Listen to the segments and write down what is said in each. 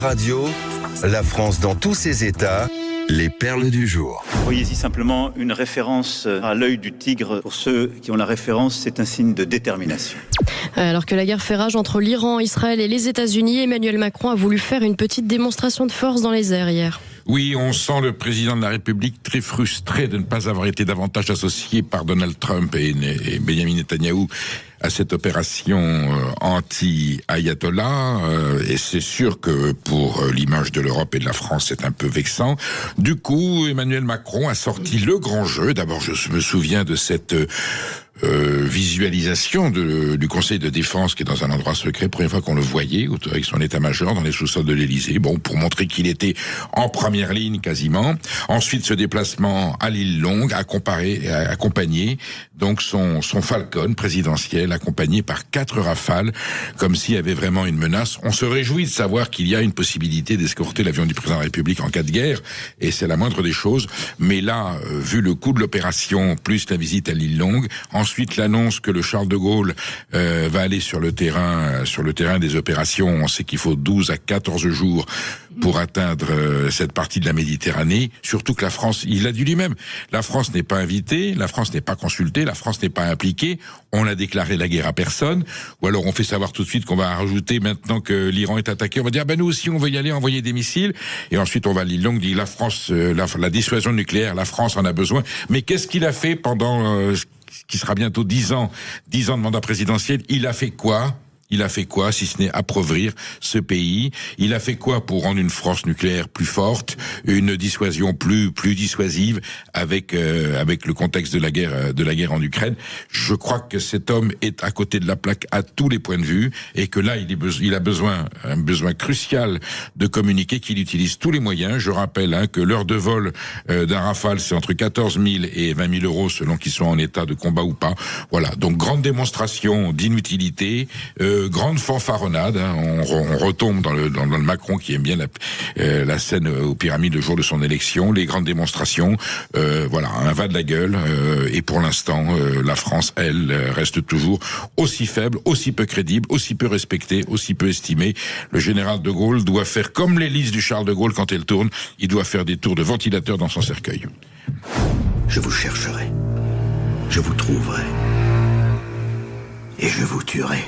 Radio, la France dans tous ses états, les perles du jour. Voyez ici simplement une référence à l'œil du tigre. Pour ceux qui ont la référence, c'est un signe de détermination. Alors que la guerre fait rage entre l'Iran, Israël et les États-Unis, Emmanuel Macron a voulu faire une petite démonstration de force dans les airs hier. Oui, on sent le président de la République très frustré de ne pas avoir été davantage associé par Donald Trump et Benjamin Netanyahou à cette opération anti-Ayatollah. Et c'est sûr que pour l'image de l'Europe et de la France, c'est un peu vexant. Du coup, Emmanuel Macron a sorti le grand jeu. D'abord, je me souviens de cette visualisation du Conseil de défense qui est dans un endroit secret, première fois qu'on le voyait avec son état-major dans les sous-sols de l'Élysée, bon, pour montrer qu'il était en première ligne quasiment. Ensuite, ce déplacement à l'île Longue accompagné donc son Falcon présidentiel accompagné par 4 Rafales, comme s'il y avait vraiment une menace. On se réjouit de savoir qu'il y a une possibilité d'escorter l'avion du président de la République en cas de guerre, et c'est la moindre des choses. Mais là, vu le coût de l'opération plus la visite à l'île Longue, ensuite l'annonce que le Charles de Gaulle va aller sur le terrain des opérations. On sait qu'il faut 12 à 14 jours pour atteindre cette partie de la Méditerranée. Surtout que la France, il l'a dit lui-même, la France n'est pas invitée, la France n'est pas consultée, la France n'est pas impliquée. On a déclaré la guerre à personne. Ou alors on fait savoir tout de suite qu'on va rajouter, maintenant que l'Iran est attaqué, on va dire nous aussi on veut y aller, envoyer des missiles. Et ensuite on va à l'île Longue, dit la France, la dissuasion nucléaire, la France en a besoin. Mais qu'est-ce qu'il a fait pendant qui sera bientôt 10 ans de mandat présidentiel? Il a fait quoi? Si ce n'est appauvrir ce pays? Il a fait quoi pour rendre une France nucléaire plus forte, une dissuasion plus dissuasive avec le contexte de la guerre en Ukraine? Je crois que cet homme est à côté de la plaque à tous les points de vue, et que là il a un besoin crucial de communiquer, qu'il utilise tous les moyens. Je rappelle que l'heure de vol d'un Rafale, c'est entre 14 000 et 20 000 euros selon qu'ils sont en état de combat ou pas. Voilà, donc grande démonstration d'inutilité, grande fanfaronnade, on retombe dans le Macron qui aime bien la scène aux Pyramides le jour de son élection, les grandes démonstrations, voilà, un va de la gueule, et pour l'instant, la France, elle, reste toujours aussi faible, aussi peu crédible, aussi peu respectée, aussi peu estimée. Le général de Gaulle doit faire comme l'hélice du Charles de Gaulle quand elle tourne, il doit faire des tours de ventilateur dans son cercueil. Je vous chercherai, je vous trouverai, et je vous tuerai.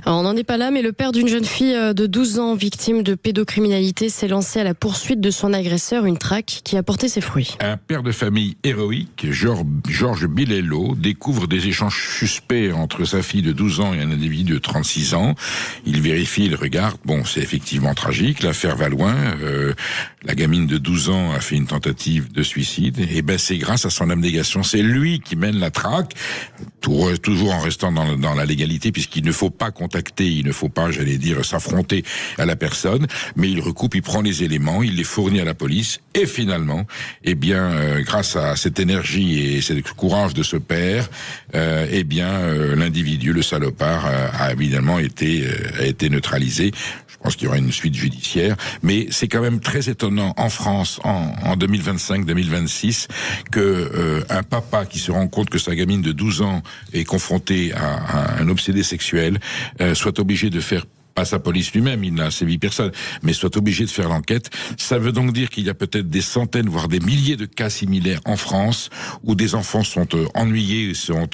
Alors, on n'en est pas là, mais le père d'une jeune fille de 12 ans victime de pédocriminalité s'est lancé à la poursuite de son agresseur, une traque qui a porté ses fruits. Un père de famille héroïque, Georges Bilello, découvre des échanges suspects entre sa fille de 12 ans et un individu de 36 ans. Il vérifie, il regarde, bon, c'est effectivement tragique, l'affaire va loin, la gamine de 12 ans a fait une tentative de suicide, et ben c'est grâce à son abnégation, c'est lui qui mène la traque, toujours en restant dans la légalité, puisqu'il ne faut pas contacter, il ne faut pas, j'allais dire, s'affronter à la personne, mais il recoupe, il prend les éléments, il les fournit à la police, et finalement, eh bien, grâce à cette énergie et ce courage de ce père, eh bien, l'individu, le salopard, a évidemment été neutralisé. Je pense qu'il y aura une suite judiciaire, mais c'est quand même très étonnant en France, en 2025-2026, que un papa qui se rend compte que sa gamine de 12 ans est confrontée à un obsédé sexuel soit obligé de faire, pas sa police lui-même, il n'a sévi personne, mais soit obligé de faire l'enquête. Ça veut donc dire qu'il y a peut-être des centaines, voire des milliers de cas similaires en France, où des enfants sont ennuyés, sont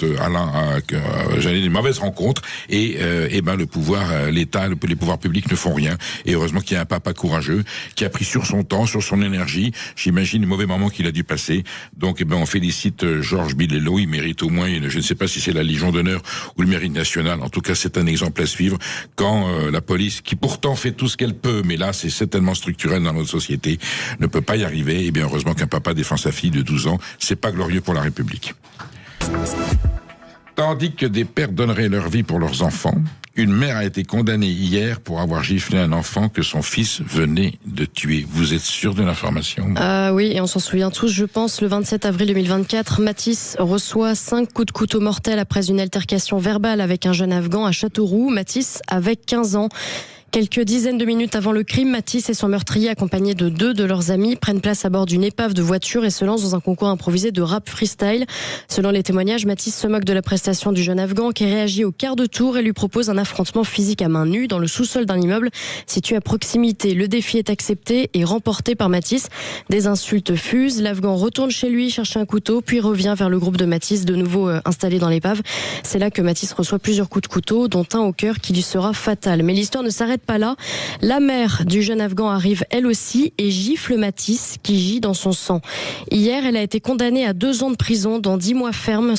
j'allais dire, des mauvaises rencontres, et ben le pouvoir, l'État, les pouvoirs publics ne font rien. Et heureusement qu'il y a un papa courageux qui a pris sur son temps, sur son énergie. J'imagine les mauvais moments qu'il a dû passer. Donc, eh ben, on félicite Georges Bilello. Il mérite au moins, je ne sais pas si c'est la Légion d'honneur ou le mérite national. En tout cas, c'est un exemple à suivre quand la police, qui pourtant fait tout ce qu'elle peut, mais là c'est tellement structurel dans notre société, ne peut pas y arriver. Et bien heureusement qu'un papa défend sa fille de 12 ans, c'est pas glorieux pour la République. Tandis que des pères donneraient leur vie pour leurs enfants, une mère a été condamnée hier pour avoir giflé un enfant que son fils venait de tuer. Vous êtes sûr de l'information? Oui, et on s'en souvient tous, je pense. Le 27 avril 2024, Mathis reçoit 5 coups de couteau mortels après une altercation verbale avec un jeune Afghan à Châteauroux. Mathis avait 15 ans. Quelques dizaines de minutes avant le crime, Mathis et son meurtrier, accompagnés de 2 de leurs amis, prennent place à bord d'une épave de voiture et se lancent dans un concours improvisé de rap freestyle. Selon les témoignages, Mathis se moque de la prestation du jeune Afghan qui réagit au quart de tour et lui propose un affrontement physique à main nue dans le sous-sol d'un immeuble situé à proximité. Le défi est accepté et remporté par Mathis. Des insultes fusent. L'Afghan retourne chez lui chercher un couteau, puis revient vers le groupe de Mathis, de nouveau installé dans l'épave. C'est là que Mathis reçoit plusieurs coups de couteau, dont un au cœur qui lui sera fatal. Mais l'histoire ne s'arrête pas là. La mère du jeune Afghan arrive elle aussi et gifle Mathis qui gît dans son sang. Hier, elle a été condamnée à 2 ans de prison, dans 10 mois ferme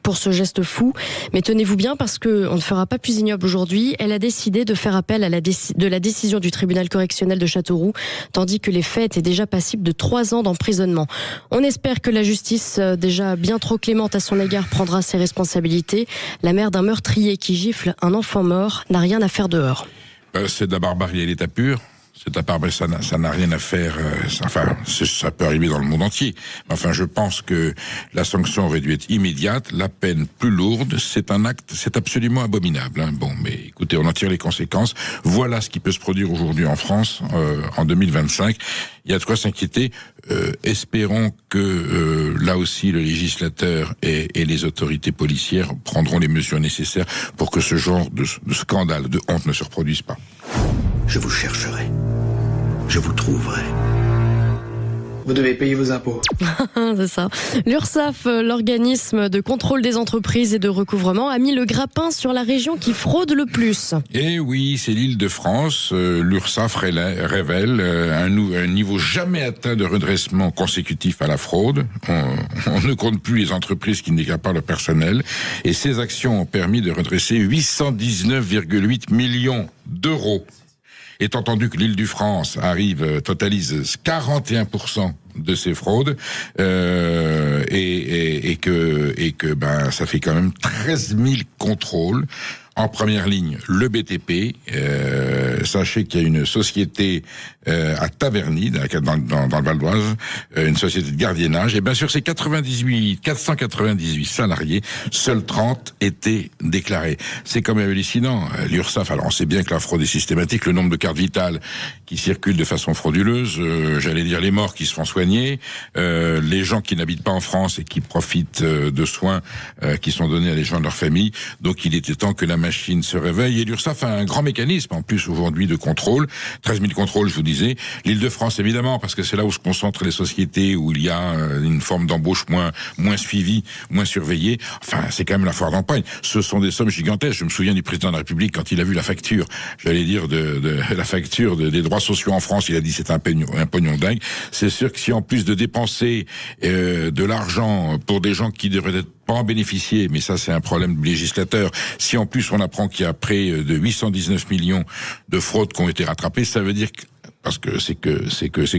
pour ce geste fou. Mais tenez-vous bien parce qu'on ne fera pas plus ignoble aujourd'hui. Elle a décidé de faire appel à la décision du tribunal correctionnel de Châteauroux, tandis que les faits étaient déjà passibles de 3 ans d'emprisonnement. On espère que la justice, déjà bien trop clémente à son égard, prendra ses responsabilités. La mère d'un meurtrier qui gifle un enfant mort n'a rien à faire dehors. C'est de la barbarie à l'état pur. Ça n'a rien à faire. Ça peut arriver dans le monde entier. Enfin, je pense que la sanction aurait dû être immédiate, la peine plus lourde. C'est un acte, c'est absolument abominable. Bon, mais écoutez, on en tire les conséquences. Voilà ce qui peut se produire aujourd'hui en France en 2025. Il y a de quoi s'inquiéter. Espérons que là aussi le législateur et les autorités policières prendront les mesures nécessaires pour que ce genre de scandale, de honte ne se reproduise pas. Je vous chercherai. Je vous trouverai. Vous devez payer vos impôts. C'est ça. L'URSSAF, l'organisme de contrôle des entreprises et de recouvrement, a mis le grappin sur la région qui fraude le plus. Et oui, c'est l'Île-de-France. L'URSSAF révèle un niveau jamais atteint de redressement consécutif à la fraude. On ne compte plus les entreprises qui n'égarent pas leur personnel. Et ces actions ont permis de redresser 819,8 millions d'euros. Étant entendu que l'Île-de-France totalise 41% de ces fraudes, et que ça fait quand même 13 000 contrôles. En première ligne, le BTP. Sachez qu'il y a une société à Taverny, dans le Val d'Oise, une société de gardiennage. Et bien sûr, ces 498 salariés, seuls 30 étaient déclarés. C'est quand même hallucinant. L'URSSAF, alors on sait bien que la fraude est systématique. Le nombre de cartes vitales qui circulent de façon frauduleuse, j'allais dire les morts qui se font soigner, les gens qui n'habitent pas en France et qui profitent de soins qui sont donnés à des gens de leur famille. Donc il était temps que la machine se réveille. Et l'URSSAF a un grand mécanisme, en plus aujourd'hui, de contrôle. 13 000 contrôles, je vous disais. L'Île-de-France, évidemment, parce que c'est là où se concentrent les sociétés, où il y a une forme d'embauche moins suivie, moins surveillée. Enfin, c'est quand même la foire d'Empagne. Ce sont des sommes gigantesques. Je me souviens du président de la République, quand il a vu la facture, j'allais dire, la facture des droits sociaux en France, il a dit c'est un pognon dingue. C'est sûr que si en plus de dépenser de l'argent pour des gens qui devraient être pas en bénéficier, mais ça c'est un problème du législateur. Si en plus on apprend qu'il y a près de 819 millions de fraudes qui ont été rattrapées, ça veut dire que parce que c'est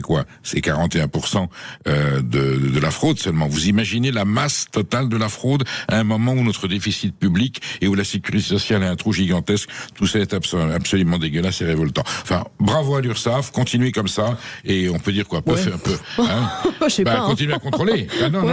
quoi? C'est 41% de la fraude seulement. Vous imaginez la masse totale de la fraude à un moment où notre déficit public et où la sécurité sociale a un trou gigantesque. Tout ça est absolument dégueulasse et révoltant. Enfin, bravo à l'URSSAF, continuez comme ça et on peut dire quoi? Je sais pas. Continuez à contrôler. Non.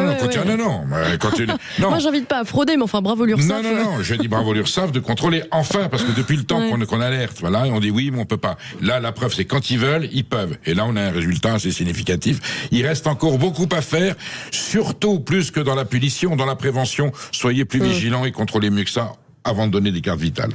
Moi, j'invite pas à frauder, mais enfin, bravo l'URSSAF. Non, je dis bravo l'URSSAF de contrôler enfin, parce que depuis le temps qu'on alerte, voilà, et on dit oui, mais on peut pas. Là, la preuve, c'est quand ils veulent, ils peuvent. Et là, on a un résultat assez significatif. Il reste encore beaucoup à faire, surtout plus que dans la punition, dans la prévention. Soyez plus vigilants et contrôlez mieux que ça avant de donner des cartes vitales.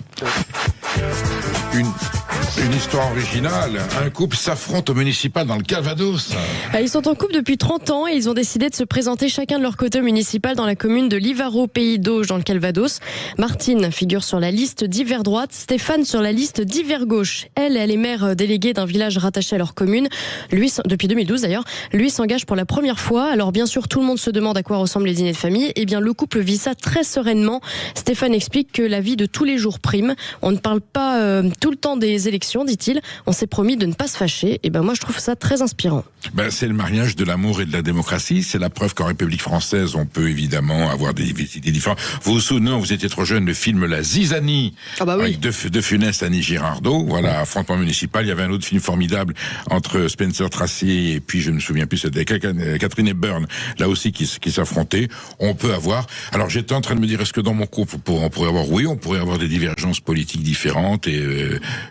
Une histoire originale. Un couple s'affronte au municipal dans le Calvados. Ils sont en couple depuis 30 ans et ils ont décidé de se présenter chacun de leur côté au municipal dans la commune de Livaro, Pays d'Auge, dans le Calvados. Martine figure sur la liste d'hiver droite, Stéphane sur la liste d'hiver gauche. Elle est maire déléguée d'un village rattaché à leur commune. Lui, depuis 2012 d'ailleurs, lui s'engage pour la première fois. Alors bien sûr, tout le monde se demande à quoi ressemblent les dîners de famille. Eh bien, le couple vit ça très sereinement. Stéphane explique que la vie de tous les jours prime. On ne parle pas tout le temps des élections, dit-il. On s'est promis de ne pas se fâcher. Et ben moi, je trouve ça très inspirant. C'est le mariage de l'amour et de la démocratie. C'est la preuve qu'en République française, on peut évidemment avoir des idées différentes. Vous vous souvenez, vous étiez trop jeune, le film La Zizanie, avec De Funès, Annie Girardot. Voilà, affrontement municipal. Il y avait un autre film formidable entre Spencer Tracy et puis je ne me souviens plus, c'était Catherine Hepburn, là aussi qui s'affrontaient. On peut avoir. Alors j'étais en train de me dire, est-ce que dans mon couple on pourrait avoir des divergences politiques différentes et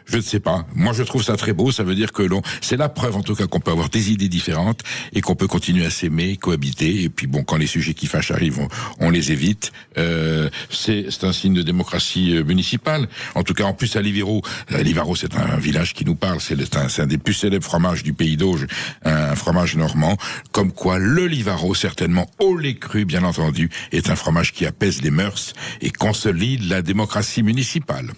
je ne sais pas. pas. Moi, je trouve ça très beau. Ça veut dire que c'est la preuve, en tout cas, qu'on peut avoir des idées différentes et qu'on peut continuer à s'aimer, cohabiter. Et puis, bon, quand les sujets qui fâchent arrivent, on les évite. C'est un signe de démocratie municipale. En tout cas, en plus, à Livaro, c'est un village qui nous parle. C'est un des plus célèbres fromages du pays d'Auge, un fromage normand. Comme quoi, le Livaro, certainement, au lait cru, bien entendu, est un fromage qui apaise les mœurs et consolide la démocratie municipale.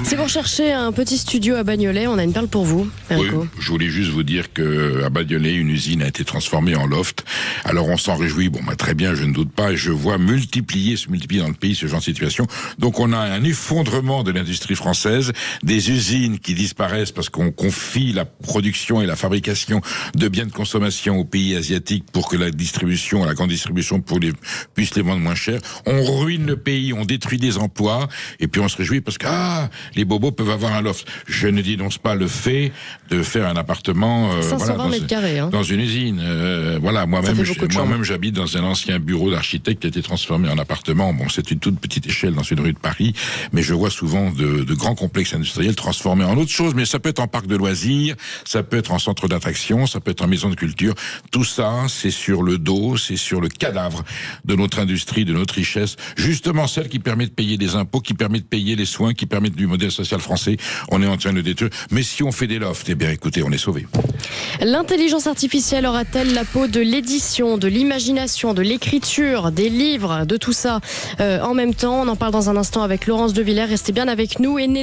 Si vous recherchez un petit studio à Bagnolet, on a une perle pour vous, Enrico. Oui, je voulais juste vous dire que à Bagnolet, une usine a été transformée en loft. Alors on s'en réjouit, très bien, je ne doute pas, et je vois se multiplier dans le pays ce genre de situation. Donc on a un effondrement de l'industrie française, des usines qui disparaissent parce qu'on confie la production et la fabrication de biens de consommation aux pays asiatiques pour que la grande distribution puisse les vendre moins cher. On ruine le pays, on détruit des emplois, et puis on se réjouit parce que les bobos peuvent avoir un loft. Je ne dénonce pas le fait de faire un appartement 520 mètres carrés, dans une usine. Moi-même, j'habite dans un ancien bureau d'architecte qui a été transformé en appartement. Bon, c'est une toute petite échelle dans une rue de Paris, mais je vois souvent de grands complexes industriels transformés en autre chose. Mais ça peut être en parc de loisirs, ça peut être en centre d'attraction, ça peut être en maison de culture. Tout ça, c'est sur le dos, c'est sur le cadavre de notre industrie, de notre richesse. Justement, celle qui permet de payer des impôts, qui permet de payer les soins, qui permet du modèle social français. On est en train de détruire. Mais si on fait des lofts, écoutez, on est sauvés. L'intelligence artificielle aura-t-elle la peau de l'édition, de l'imagination, de l'écriture, des livres, de tout ça en même temps? On en parle dans un instant avec Laurence De Villers. Restez bien avec nous et n'hésitez